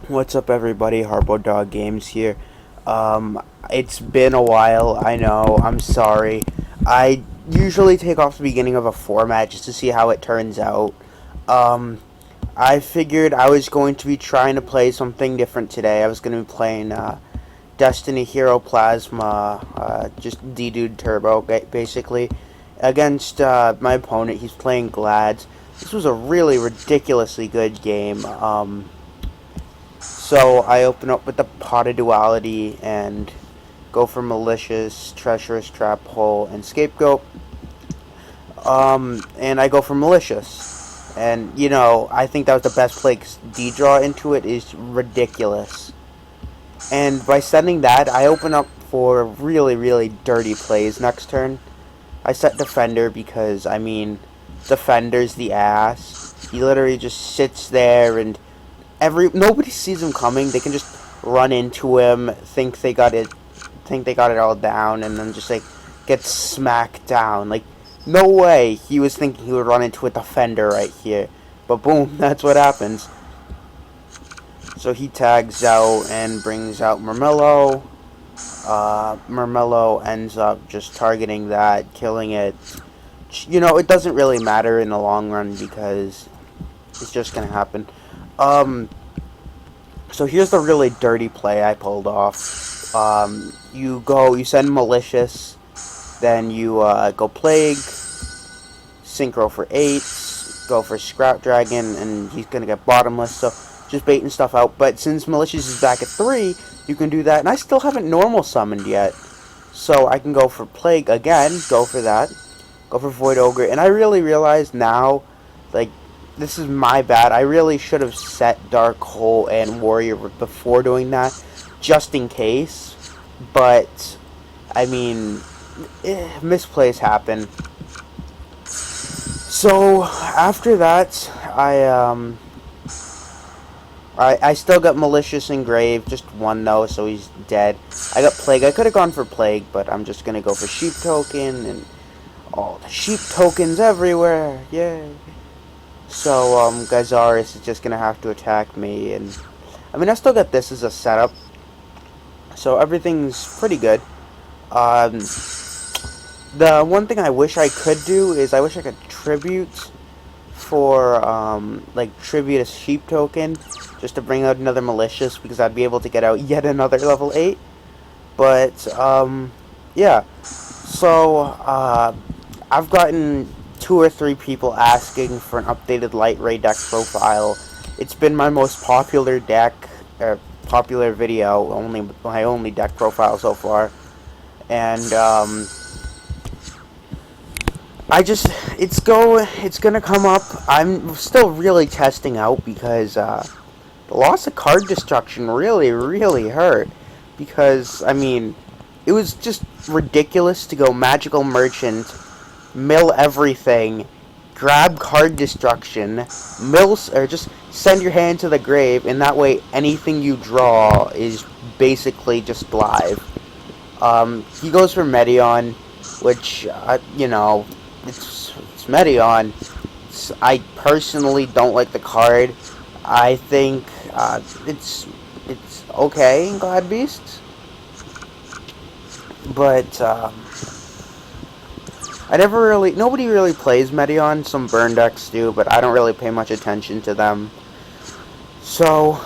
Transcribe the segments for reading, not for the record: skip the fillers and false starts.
What's up, everybody? Harpo Dog Games here. It's been a while, I know, I'm sorry. I usually take off the beginning of a format just to see how it turns out. Um, I figured I was going to be trying to play something different today. I was going to be playing Destiny Hero Plasma, just D-Dude Turbo, basically, against my opponent. He's playing Glads. This was a really ridiculously good game. So I open up with the Pot of Duality and go for Malicious, Treacherous, Trap Hole, and Scapegoat. And I go for Malicious. And, I think that was the best play because D-Draw into it is ridiculous. And by sending that, I open up for really, really dirty plays next turn. I set Defender because, Defender's the ass. He literally just sits there and nobody sees him coming. They can just run into him, think they got it all down, and then just get smacked down. No way he was thinking he would run into a defender right here, but boom, that's what happens. So he tags out and brings out Murmillo. Murmillo ends up just targeting that, killing it. It doesn't really matter in the long run because it's just gonna happen. So here's the really dirty play I pulled off. You send Malicious, then you go Plague, Synchro for 8, go for Scrap Dragon, and he's gonna get Bottomless, so just baiting stuff out. But since Malicious is back at 3, you can do that, and I still haven't normal summoned yet. So I can go for Plague again, go for that, go for Void Ogre, and I really realize now, this is my bad. I really should have set Dark Hole and Warrior before doing that, just in case. But, misplays happen. So, after that, I still got Malicious Engrave, just one though, so he's dead. I got Plague. I could have gone for Plague, but I'm just going to go for Sheep Token, and all the Sheep Tokens everywhere. Yay. So, Gyzaris is just gonna have to attack me, and I still got this as a setup, so everything's pretty good. The one thing I wish I could do is I wish I could tribute for, tribute a Sheep Token, just to bring out another Malicious, because I'd be able to get out yet another level 8, but, yeah, so, I've gotten 2 or 3 people asking for an updated Light Ray deck profile. It's been my most popular deck, popular video, my only deck profile so far. And it's gonna come up. I'm still really testing out because the loss of card destruction really, really hurt. Because it was just ridiculous to go Magical Merchant, mill everything, grab card destruction, or just send your hand to the grave, and that way anything you draw is basically just live. He goes for Medion, which, it's Medion. I personally don't like the card. I think it's okay in Glad Beasts, but nobody really plays Medion. Some burn decks do, but I don't really pay much attention to them. So,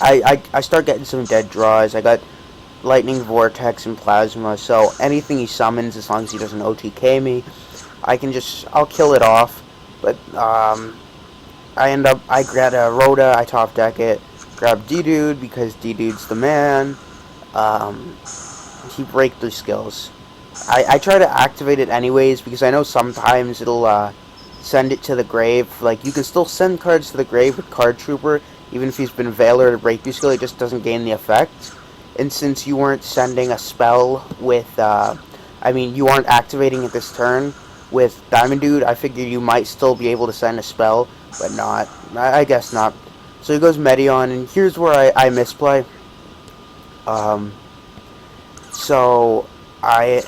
I start getting some dead draws. I got Lightning Vortex and Plasma, so anything he summons, as long as he doesn't OTK me, I'll kill it off. But, I grab a Rhoda, I top deck it, grab D-Dude, because D-Dude's the man. He breakthrough skills. I try to activate it anyways, because I know sometimes it'll send it to the grave. You can still send cards to the grave with Card Trooper, even if he's been Veiler or Breakthrough Skill, it just doesn't gain the effect. And since you weren't sending a spell with, you aren't activating it this turn with Diamond Dude, I figured you might still be able to send a spell, but not. I guess not. So he goes Medion, and here's where I misplay. So I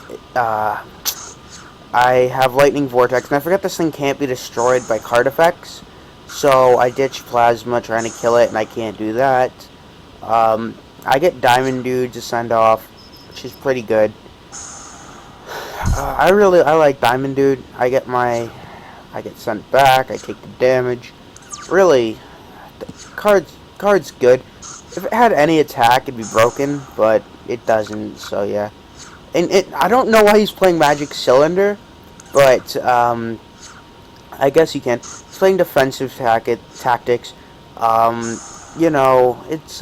have Lightning Vortex, and I forget this thing can't be destroyed by card effects. So I ditch Plasma trying to kill it, and I can't do that. I get Diamond Dude to send off, which is pretty good. I like Diamond Dude. I get sent back. I take the damage. Really, the card's good. If it had any attack, it'd be broken, but it doesn't. So yeah, and I don't know why he's playing Magic Cylinder, but I guess you can. He's playing defensive tactics. You know, it's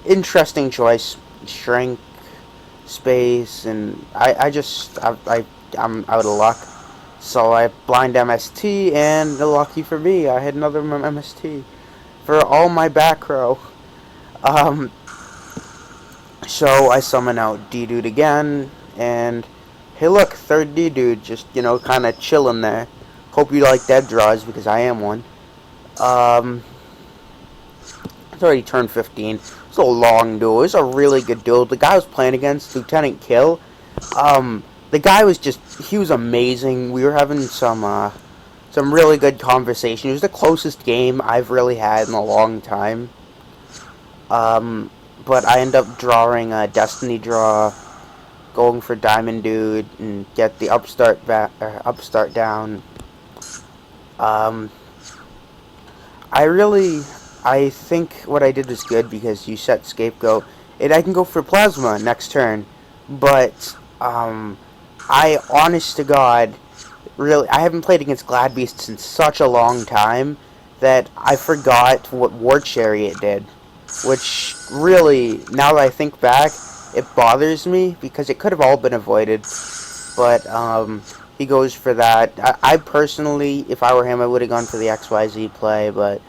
interesting choice. Shrink, space, and I'm out of luck. So I blind MST, and lucky for me, I had another MST for all my back row. So I summon out D-Dude again, and hey look, third D-Dude, just, you know, kind of chilling there. Hope you like dead draws, because I am one. It's already turned 15. It's a long duel. It's a really good duel. The guy I was playing against, Lieutenant Kill, the guy was he was amazing. We were having some really good conversation. It was the closest game I've really had in a long time. But I end up drawing a Destiny draw, going for Diamond Dude, and get the upstart down. I think what I did was good because you set Scapegoat, and I can go for Plasma next turn. But I, honest to God, really, I haven't played against Glad Beast in such a long time that I forgot what War Chariot did. Which, really, now that I think back, it bothers me because it could have all been avoided. But he goes for that. I personally, if I were him, I would have gone for the XYZ play, but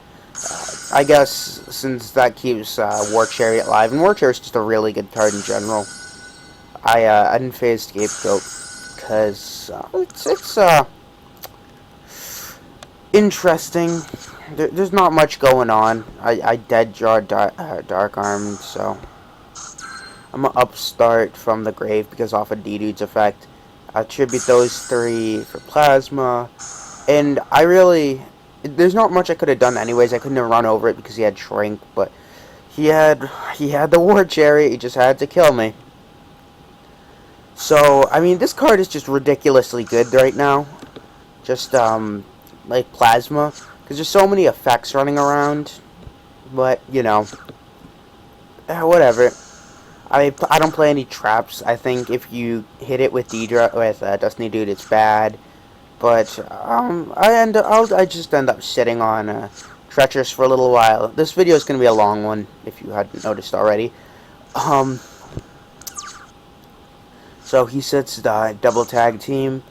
I guess since that keeps War Chariot alive, and War Chariot's just a really good card in general, I didn't phase Scapegoat because it's interesting. There's not much going on. I dead draw Dark Armed, so I'm gonna upstart from the grave because off of D-Dude's effect. I attribute those 3 for Plasma, and there's not much I could have done anyways. I couldn't have run over it because he had Shrink, but he had the War Chariot. He just had to kill me. So I mean, this card is just ridiculously good right now. Just like Plasma, because there's so many effects running around. But you know, whatever. I don't play any traps. I think if you hit it with Destiny Dude, it's bad. But I just end up sitting on Treacherous for a little while. This video is going to be a long one, if you hadn't noticed already. So he sets the double tag team,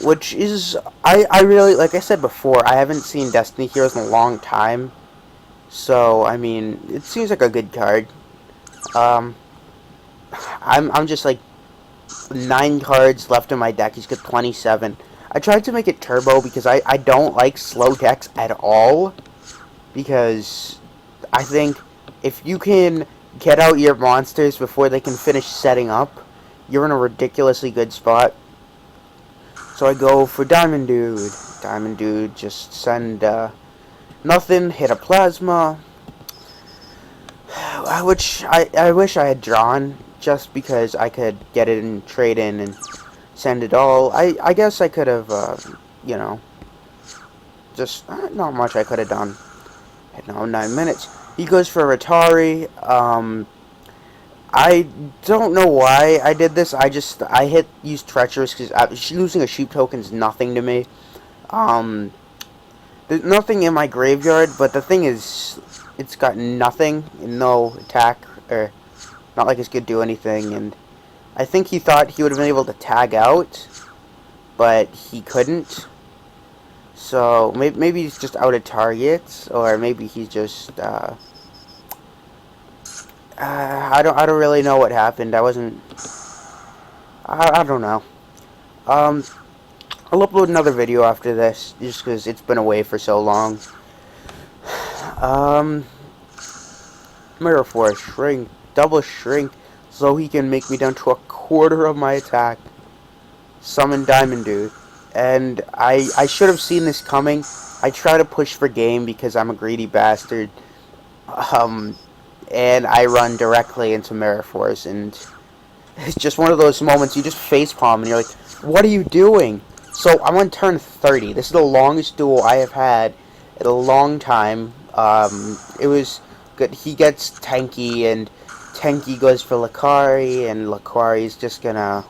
which is I really, like I said before, I haven't seen Destiny Heroes in a long time. So I mean, it seems like a good card. I'm just like 9 cards left in my deck. He's got 27. I tried to make it turbo because I don't like slow decks at all. Because I think if you can get out your monsters before they can finish setting up, you're in a ridiculously good spot. So I go for Diamond Dude. Diamond Dude, just send nothing, hit a Plasma. Which I wish I had drawn, just because I could get it and trade in and send it all. I guess I could have, you know, just not much I could have done. Now 9 minutes. He goes for Atari. I don't know why I did this. I used Treacherous because losing a sheep token is nothing to me. There's nothing in my graveyard, but the thing is, it's got nothing, no attack, or not like it's gonna do anything, and I think he thought he would have been able to tag out, but he couldn't. So maybe he's just out of targets, or maybe he's just I don't really know what happened. I don't know. I'll upload another video after this, just because it's been away for so long. Mirror Force, Shrink, double Shrink, so he can make me down to 1/4 of my attack. Summon Diamond Dude. And I should have seen this coming. I try to push for game because I'm a greedy bastard. Um, and I run directly into Mirror Force, and it's just one of those moments you just facepalm and you're like, what are you doing? So I'm on turn 30. This is the longest duel I have had in a long time. It was good. He gets Tanky, and Tanky goes for Lakari, and Lakari is just gonna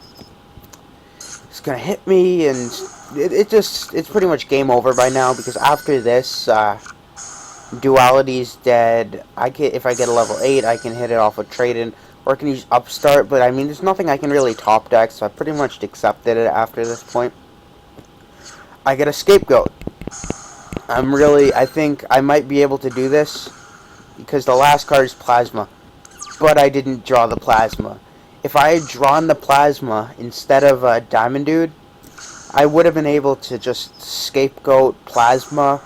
hit me, and it's pretty much game over by now, because after this, Duality's dead. If I get a level 8, I can hit it off with Trade-In, or I can use Upstart, but I mean, there's nothing I can really top deck, so I pretty much accepted it after this point. I get a Scapegoat. I think I might be able to do this, because the last card is Plasma, but I didn't draw the Plasma. If I had drawn the Plasma instead of Diamond Dude, I would have been able to just Scapegoat Plasma,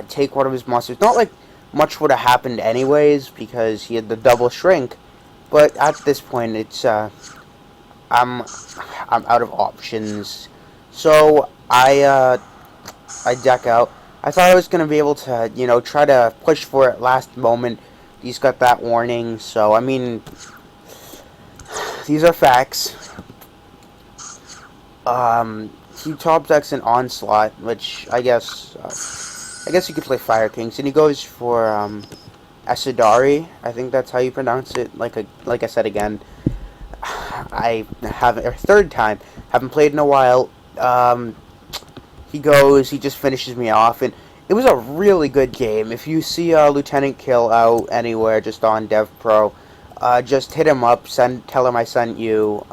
take one of his monsters. Not like much would have happened anyways, because he had the double shrink, but at this point, it's I'm out of options. So I deck out. I thought I was gonna be able to, try to push for it last moment. He's got that warning, so I mean, these are facts. He top decks an Onslaught, which I guess you could play Fire Kings, and he goes for Asadari. I think that's how you pronounce it. Like I said again, I haven't, or third time, haven't played in a while. He just finishes me off, and it was a really good game. If you see Lieutenant Kill out anywhere, just on Dev Pro, just hit him up, tell him I sent you.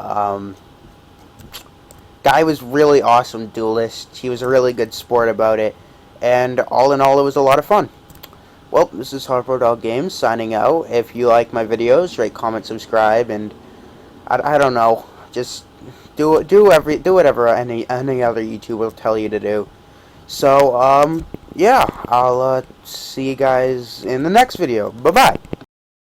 Guy was really awesome duelist. He was a really good sport about it, and all in all, it was a lot of fun. Well, this is Harpo Dog Games signing out. If you like my videos, rate, comment, subscribe, and I don't know, just do whatever any other YouTuber will tell you to do. So yeah, I'll see you guys in the next video. Bye bye.